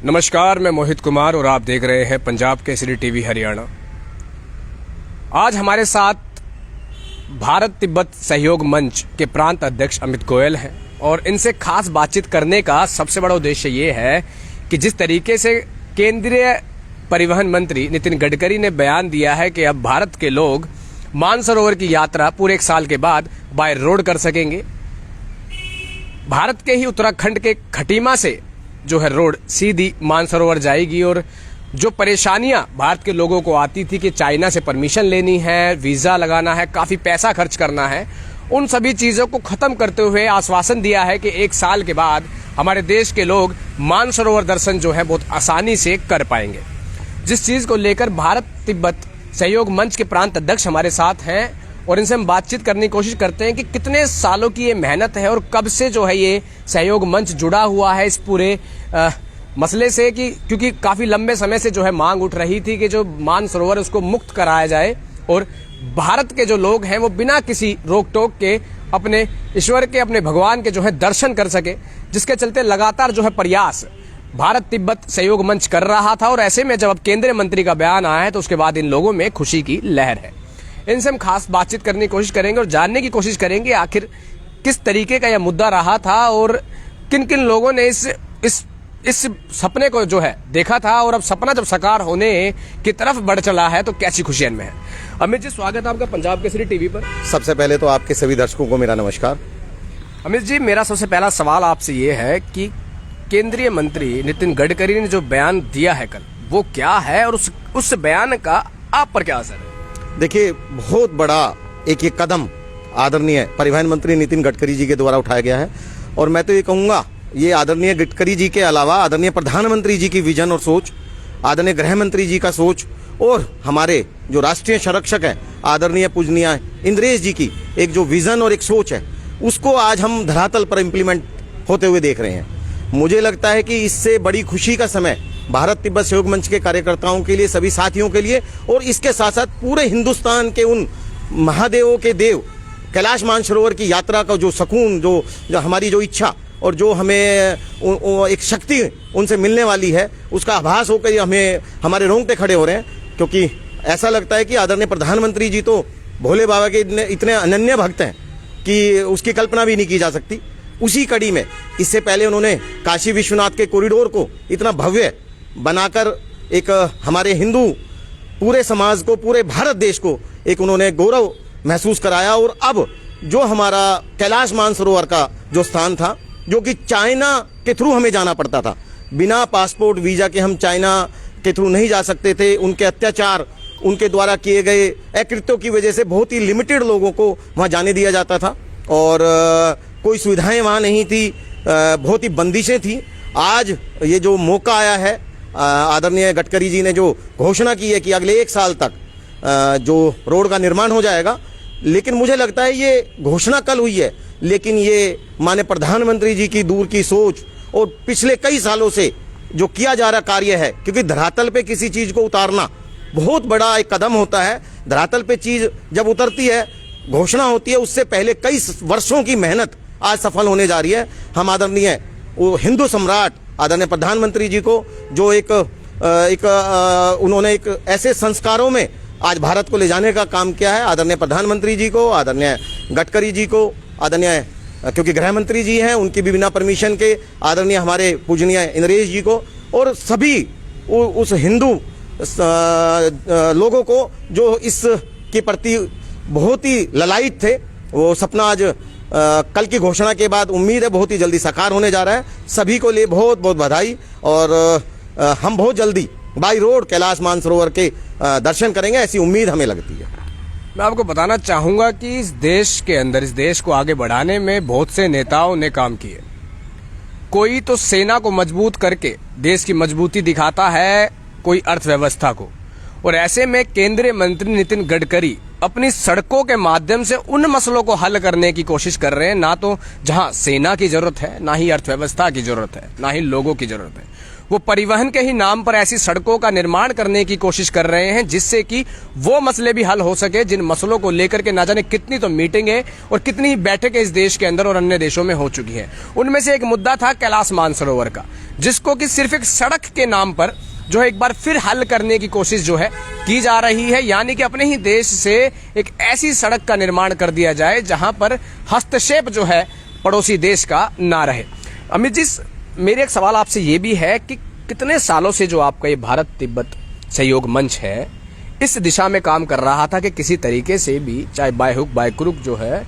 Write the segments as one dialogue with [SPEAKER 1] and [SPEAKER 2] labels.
[SPEAKER 1] नमस्कार, मैं मोहित कुमार और आप देख रहे हैं पंजाब केसरी टीवी हरियाणा। आज हमारे साथ भारत तिब्बत सहयोग मंच के प्रांत अध्यक्ष अमित गोयल हैं और इनसे खास बातचीत करने का सबसे बड़ा उद्देश्य ये है कि जिस तरीके से केंद्रीय परिवहन मंत्री नितिन गडकरी ने बयान दिया है कि अब भारत के लोग मानसरोवर की यात्रा पूरे एक साल के बाद बाय रोड कर सकेंगे। भारत के ही उत्तराखंड के खटीमा से जो है रोड सीधी मानसरोवर जाएगी और जो परेशानियां भारत के लोगों को आती थी कि चाइना से परमिशन लेनी है, वीजा लगाना है, काफी पैसा खर्च करना है, उन सभी चीजों को खत्म करते हुए आश्वासन दिया है कि एक साल के बाद हमारे देश के लोग मानसरोवर दर्शन जो है बहुत आसानी से कर पाएंगे। जिस चीज को लेकर भारत तिब्बत सहयोग मंच के प्रांत अध्यक्ष हमारे साथ हैं और इनसे हम बातचीत करने की कोशिश करते हैं कि कितने सालों की ये मेहनत है और कब से जो है ये सहयोग मंच जुड़ा हुआ है इस पूरे मसले से, कि क्योंकि काफी लंबे समय से जो है मांग उठ रही थी कि जो मानसरोवर उसको मुक्त कराया जाए और भारत के जो लोग हैं वो बिना किसी रोक टोक के अपने ईश्वर के, अपने भगवान के जो है दर्शन कर सके, जिसके चलते लगातार जो है प्रयास भारत तिब्बत सहयोग मंच कर रहा था। और ऐसे में जब अब केंद्रीय मंत्री का बयान आया है तो उसके बाद इन लोगों में खुशी की लहर है। इनसे हम खास बातचीत करने की कोशिश करेंगे और जानने की कोशिश करेंगे आखिर किस तरीके का यह मुद्दा रहा था और किन किन लोगों ने इस सपने को जो है देखा था और अब सपना जब साकार होने की तरफ बढ़ चला है तो कैसी खुशियां में है। अमित जी, स्वागत है आपका पंजाब केसरी टीवी पर।
[SPEAKER 2] सबसे पहले तो आपके सभी दर्शकों को मेरा नमस्कार।
[SPEAKER 1] अमित जी, मेरा सबसे पहला सवाल आपसे ये है कि केंद्रीय मंत्री नितिन गडकरी ने जो बयान दिया है कल, वो क्या है और उस बयान का आप पर क्या असर है?
[SPEAKER 2] देखिए, बहुत बड़ा एक कदम आदरणीय परिवहन मंत्री नितिन गडकरी जी के द्वारा उठाया गया है और मैं तो ये कहूँगा, ये आदरणीय गडकरी जी के अलावा आदरणीय प्रधानमंत्री जी की विजन और सोच, आदरणीय गृह मंत्री जी का सोच और हमारे जो राष्ट्रीय संरक्षक है आदरणीय पूजनीय इंद्रेश जी की एक जो विजन और एक सोच है, उसको आज हम धरातल पर इम्प्लीमेंट होते हुए देख रहे हैं। मुझे लगता है कि इससे बड़ी खुशी का समय भारत तिब्बत सहयोग मंच के कार्यकर्ताओं के लिए, सभी साथियों के लिए और इसके साथ साथ पूरे हिंदुस्तान के उन महादेवों के देव कैलाश मानसरोवर की यात्रा का जो सुकून, जो हमारी जो इच्छा और जो हमें एक शक्ति उनसे मिलने वाली है, उसका आभास होकर हमें हमारे रोंगटे खड़े हो रहे हैं। क्योंकि ऐसा लगता है कि आदरणीय प्रधानमंत्री जी तो भोले बाबा के इतने अनन्य भक्त हैं कि उसकी कल्पना भी नहीं की जा सकती। उसी कड़ी में इससे पहले उन्होंने काशी विश्वनाथ के कॉरिडोर को इतना भव्य बनाकर एक हमारे हिंदू पूरे समाज को, पूरे भारत देश को एक उन्होंने गौरव महसूस कराया। और अब जो हमारा कैलाश मानसरोवर का जो स्थान था, जो कि चाइना के थ्रू हमें जाना पड़ता था, बिना पासपोर्ट वीजा के हम चाइना के थ्रू नहीं जा सकते थे। उनके अत्याचार, उनके द्वारा किए गए अकृत्यों की वजह से बहुत ही लिमिटेड लोगों को वहाँ जाने दिया जाता था और कोई सुविधाएं वहाँ नहीं थी, बहुत ही बंदिशें थी। आज ये जो मौका आया है, आदरणीय गडकरी जी ने जो घोषणा की है कि अगले एक साल तक जो रोड का निर्माण हो जाएगा, लेकिन मुझे लगता है ये घोषणा कल हुई है, लेकिन ये माननीय प्रधानमंत्री जी की दूर की सोच और पिछले कई सालों से जो किया जा रहा कार्य है, क्योंकि धरातल पे किसी चीज़ को उतारना बहुत बड़ा एक कदम होता है। धरातल पे चीज़ जब उतरती है, घोषणा होती है, उससे पहले कई वर्षों की मेहनत आज सफल होने जा रही है। हम आदरणीय हिंदू सम्राट आदरणीय प्रधानमंत्री जी को जो उन्होंने एक ऐसे संस्कारों में आज भारत को ले जाने का काम किया है, आदरणीय प्रधानमंत्री जी को, आदरणीय गडकरी जी को, आदरणीय क्योंकि गृह मंत्री जी हैं उनकी भी बिना परमिशन के, आदरणीय हमारे पूजनीय इंद्रेश जी को और सभी उस हिंदू लोगों को जो इसके प्रति बहुत ही ललायित थे। वो सपना आज कल की घोषणा के बाद उम्मीद है बहुत ही जल्दी साकार होने जा रहा है। सभी को लिए बहुत बहुत बधाई और हम बहुत जल्दी बाई रोड कैलाश मानसरोवर के दर्शन करेंगे, ऐसी उम्मीद हमें लगती है।
[SPEAKER 1] मैं आपको बताना चाहूंगा कि इस देश के अंदर, इस देश को आगे बढ़ाने में बहुत से नेताओं ने काम किए। कोई तो सेना को मजबूत करके देश की मजबूती दिखाता है, कोई अर्थव्यवस्था को, और ऐसे में केंद्रीय मंत्री नितिन गडकरी अपनी सड़कों के माध्यम से उन मसलों को हल करने की कोशिश कर रहे हैं, ना तो जहां सेना की जरूरत है, ना ही अर्थव्यवस्था की जरूरत है, ना ही लोगों की जरूरत है। वो परिवहन के ही नाम पर ऐसी सड़कों का निर्माण करने की कोशिश कर रहे हैं जिससे कि वो मसले भी हल हो सके जिन मसलों को लेकर के ना जाने कितनी तो मीटिंगें और कितनी बैठकें इस देश के अंदर और अन्य देशों में हो चुकी हैं। उनमें से एक मुद्दा था कैलाश मानसरोवर का, जिसको कि सिर्फ एक सड़क के नाम पर जो है एक बार फिर हल करने की कोशिश जो है की जा रही है, यानी कि अपने ही देश से एक ऐसी सड़क का निर्माण कर दिया जाए जहां पर हस्तक्षेप जो है पड़ोसी देश का ना रहे। अमित जी, मेरे एक सवाल आपसे ये भी है कि कितने सालों से जो आपका ये भारत तिब्बत सहयोग मंच है इस दिशा में काम कर रहा था कि किसी तरीके से भी चाहे बाय हुक बाय क्रुक जो है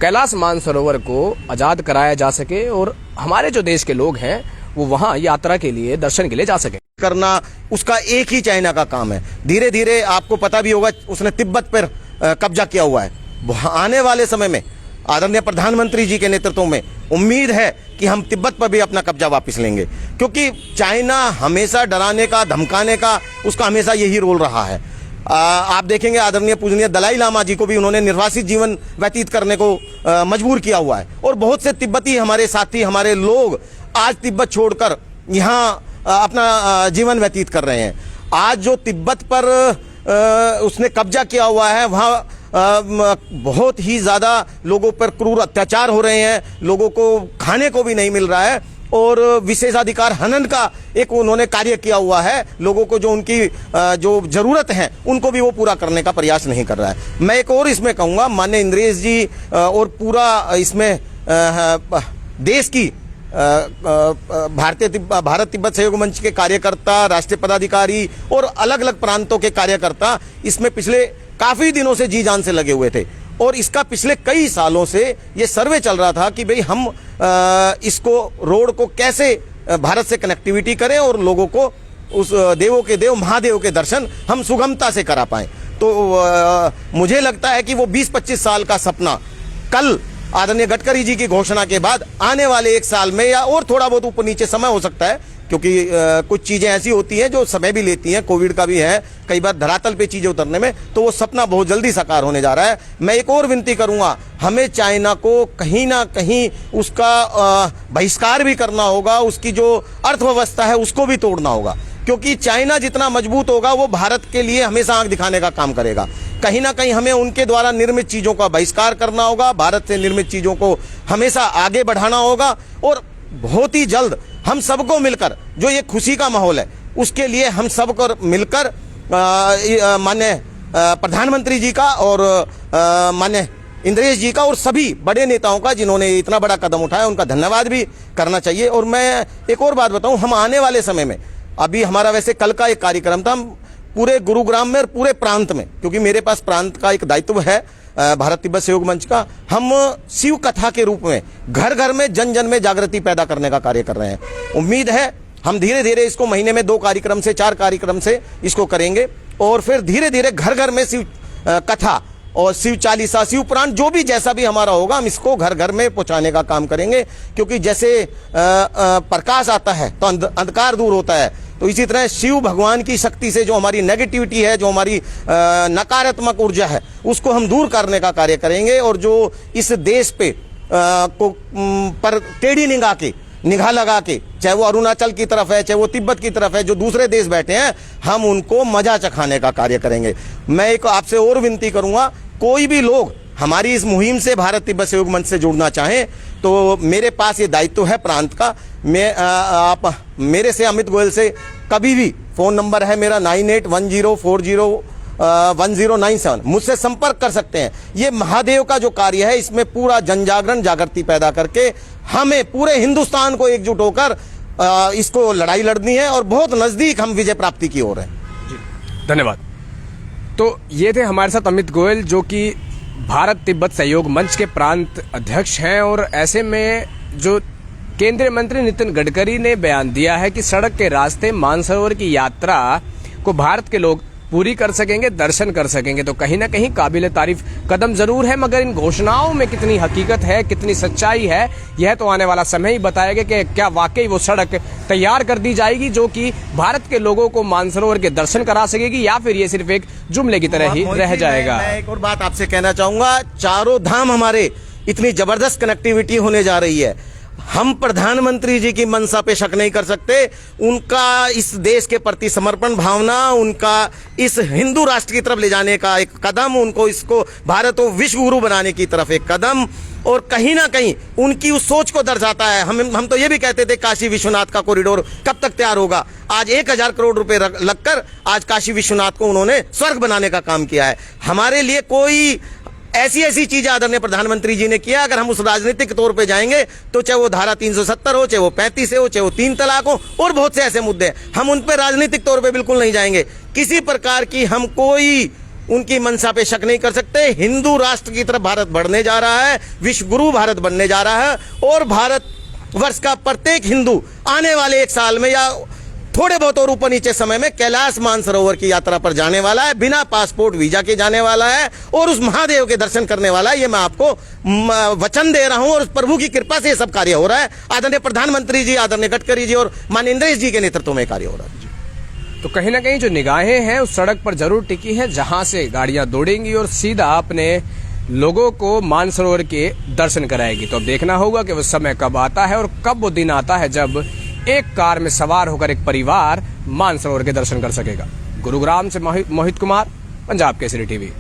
[SPEAKER 1] कैलाश मानसरोवर को आजाद कराया जा सके और हमारे जो देश के लोग हैं वो वहां यात्रा के लिए, दर्शन के लिए जा सके
[SPEAKER 2] करना उसका एक ही चाइना का काम है। धीरे धीरे आपको पता भी होगा उसने तिब्बत पर कब्जा किया हुआ है। आने वाले समय में आदरणीय प्रधानमंत्री जी के नेतृत्व में उम्मीद है कि हम तिब्बत पर भी अपना कब्जा वापस लेंगे, क्योंकि चाइना हमेशा डराने का, धमकाने का उसका हमेशा यही रोल रहा है। आप देखेंगे आदरणीय पूजनीय दलाई लामा जी को भी उन्होंने निर्वासित जीवन व्यतीत करने को मजबूर किया हुआ है, और बहुत से तिब्बती हमारे साथी, हमारे लोग आज तिब्बत छोड़कर यहाँ अपना जीवन व्यतीत कर रहे हैं। आज जो तिब्बत पर उसने कब्जा किया हुआ है वहाँ बहुत ही ज़्यादा लोगों पर क्रूर अत्याचार हो रहे हैं, लोगों को खाने को भी नहीं मिल रहा है, और विशेषाधिकार हनन का एक उन्होंने कार्य किया हुआ है। लोगों को जो उनकी जो जरूरत है उनको भी वो पूरा करने का प्रयास नहीं कर रहा है। मैं एक और इसमें कहूँगा, माननीय इंद्रेश जी और पूरा इसमें देश की भारत तिब्बत सहयोग मंच के कार्यकर्ता, राष्ट्रीय पदाधिकारी और अलग अलग प्रांतों के कार्यकर्ता इसमें पिछले काफी दिनों से जी जान से लगे हुए थे, और इसका पिछले कई सालों से ये सर्वे चल रहा था कि भाई हम इसको रोड को कैसे भारत से कनेक्टिविटी करें और लोगों को उस देवों के देव महादेव के दर्शन हम सुगमता से करा पाएं। तो मुझे लगता है कि वो 20-25 साल का सपना कल आदरणीय गडकरी जी की घोषणा के बाद आने वाले एक साल में, या और थोड़ा बहुत ऊपर नीचे समय हो सकता है, क्योंकि कुछ चीजें ऐसी होती हैं जो समय भी लेती हैं, कोविड का भी है, कई बार धरातल पे चीजें उतरने में, तो वो सपना बहुत जल्दी साकार होने जा रहा है। मैं एक और विनती करूंगा, हमें चाइना को कहीं ना कहीं उसका बहिष्कार भी करना होगा, उसकी जो अर्थव्यवस्था है उसको भी तोड़ना होगा, क्योंकि चाइना जितना मजबूत होगा वो भारत के लिए हमेशा आंख दिखाने का काम करेगा। कहीं ना कहीं हमें उनके द्वारा निर्मित चीजों का बहिष्कार करना होगा, भारत से निर्मित चीजों को हमेशा आगे बढ़ाना होगा, और बहुत ही जल्द हम सबको मिलकर जो ये खुशी का माहौल है उसके लिए हम सबको मिलकर माननीय प्रधानमंत्री जी का और माननीय इंद्रेश जी का और सभी बड़े नेताओं का जिन्होंने इतना बड़ा कदम उठाया उनका धन्यवाद भी करना चाहिए। और मैं एक और बात बताऊं, हम आने वाले समय में, अभी हमारा वैसे कल का एक कार्यक्रम था, हम पूरे गुरुग्राम में और पूरे प्रांत में, क्योंकि मेरे पास प्रांत का एक दायित्व है भारत तिब्बत सहयोग मंच का, हम शिव कथा के रूप में घर घर में, जन जन में जागृति पैदा करने का कार्य कर रहे हैं। उम्मीद है हम धीरे धीरे इसको महीने में 2 कार्यक्रम से 4 कार्यक्रम से इसको करेंगे, और फिर धीरे धीरे घर घर में शिव कथा और शिव चालीसा, शिव पुराण, जो भी जैसा भी हमारा होगा हम इसको घर घर में पहुंचाने का काम करेंगे, क्योंकि जैसे प्रकाश आता है तो अंधकार दूर होता है, तो इसी तरह शिव भगवान की शक्ति से जो हमारी नेगेटिविटी है, जो हमारी नकारात्मक ऊर्जा है, उसको हम दूर करने का कार्य करेंगे, और जो इस देश पे पर टेढ़ी निगाह लगा के, चाहे वो अरुणाचल की तरफ है, चाहे वो तिब्बत की तरफ है, जो दूसरे देश बैठे हैं, हम उनको मजा चखाने का कार्य करेंगे। मैं एक आपसे और विनती करूंगा, कोई भी लोग हमारी इस मुहिम से, भारत तिब्बत सहयोग मंच से जुड़ना चाहें तो मेरे पास ये दायित्व है प्रांत का। मैं आप मेरे से, अमित गोयल से, कभी भी, फोन नंबर है मेरा 9810401097, मुझसे संपर्क कर सकते हैं। ये महादेव का जो कार्य है इसमें पूरा जनजागरण, जागृति पैदा करके हमें पूरे हिंदुस्तान को एकजुट होकर इसको लड़ाई लड़नी है, और बहुत नजदीक हम विजय प्राप्ति की ओर हैं।
[SPEAKER 1] धन्यवाद। तो ये थे हमारे साथ अमित गोयल, जो कि भारत तिब्बत सहयोग मंच के प्रांत अध्यक्ष हैं, और ऐसे में जो केंद्रीय मंत्री नितिन गडकरी ने बयान दिया है कि सड़क के रास्ते मानसरोवर की यात्रा को भारत के लोग पूरी कर सकेंगे, दर्शन कर सकेंगे। तो कहीं ना कहीं काबिल तारीफ कदम जरूर है, मगर इन घोषणाओं में कितनी हकीकत है, कितनी सच्चाई है, यह तो आने वाला समय ही बताएगा कि क्या वाकई वो सड़क तैयार कर दी जाएगी जो कि भारत के लोगों को मानसरोवर के दर्शन करा सकेगी, या फिर ये सिर्फ एक जुमले की तरह ही रह जाएगा।
[SPEAKER 2] मैं एक और बात आपसे कहना चाहूंगा, चारों धाम हमारे इतनी जबरदस्त कनेक्टिविटी होने जा रही है। हम प्रधानमंत्री जी की मंशा पे शक नहीं कर सकते। उनका इस देश के प्रति समर्पण भावना, उनका इस हिंदू राष्ट्र की तरफ ले जाने का एक कदम, उनको इसको भारत को विश्व गुरु बनाने की तरफ एक कदम, और कहीं ना कहीं उनकी उस सोच को दर्शाता है। हम तो ये भी कहते थे काशी विश्वनाथ का कॉरिडोर कब तक तैयार होगा। आज 1000 करोड़ रुपए लगकर आज काशी विश्वनाथ को उन्होंने स्वर्ग बनाने का काम किया है। हमारे लिए कोई ऐसी चीजें आदरणीय प्रधानमंत्री जी ने किया। अगर हम उस राजनीतिक तौर पे जाएंगे तो चाहे वो धारा 370 हो, चाहे वो 35 हो, चाहे वो 3 तलाक हो, और बहुत से ऐसे मुद्दे, हम उन पे राजनीतिक तौर पे बिल्कुल नहीं जाएंगे। किसी प्रकार की हम कोई उनकी मंशा पे शक नहीं कर सकते। हिंदू राष्ट्र की तरफ भारत बढ़ने जा रहा है, विश्व गुरु भारत बनने जा रहा है, और भारत वर्ष का प्रत्येक हिंदू आने वाले 1 साल में या थोड़े बहुत और ऊपर नीचे समय में कैलाश मानसरोवर की यात्रा पर जाने वाला है, बिना पासपोर्ट वीजा के जाने वाला है, और उस महादेव के दर्शन करने वाला है। ये मैं आपको वचन दे रहा हूं, और उस प्रभु की कृपा से ये सब कार्य हो रहा है। आदरणीय प्रधानमंत्री जी, आदरणीय गडकरी जी और माननीय इंद्रेश जी के नेतृत्व में कार्य हो रहा है।
[SPEAKER 1] तो कहीं ना कहीं जो निगाहें हैं उस सड़क पर जरूर टिकी है जहां से गाड़ियां दौड़ेंगी और सीधा अपने लोगों को मानसरोवर के दर्शन कराएगी। तो अब देखना होगा कि वो समय कब आता है और कब वो दिन आता है जब एक कार में सवार होकर एक परिवार मानसरोवर के दर्शन कर सकेगा। गुरुग्राम से मोहित कुमार, पंजाब केसरी टीवी।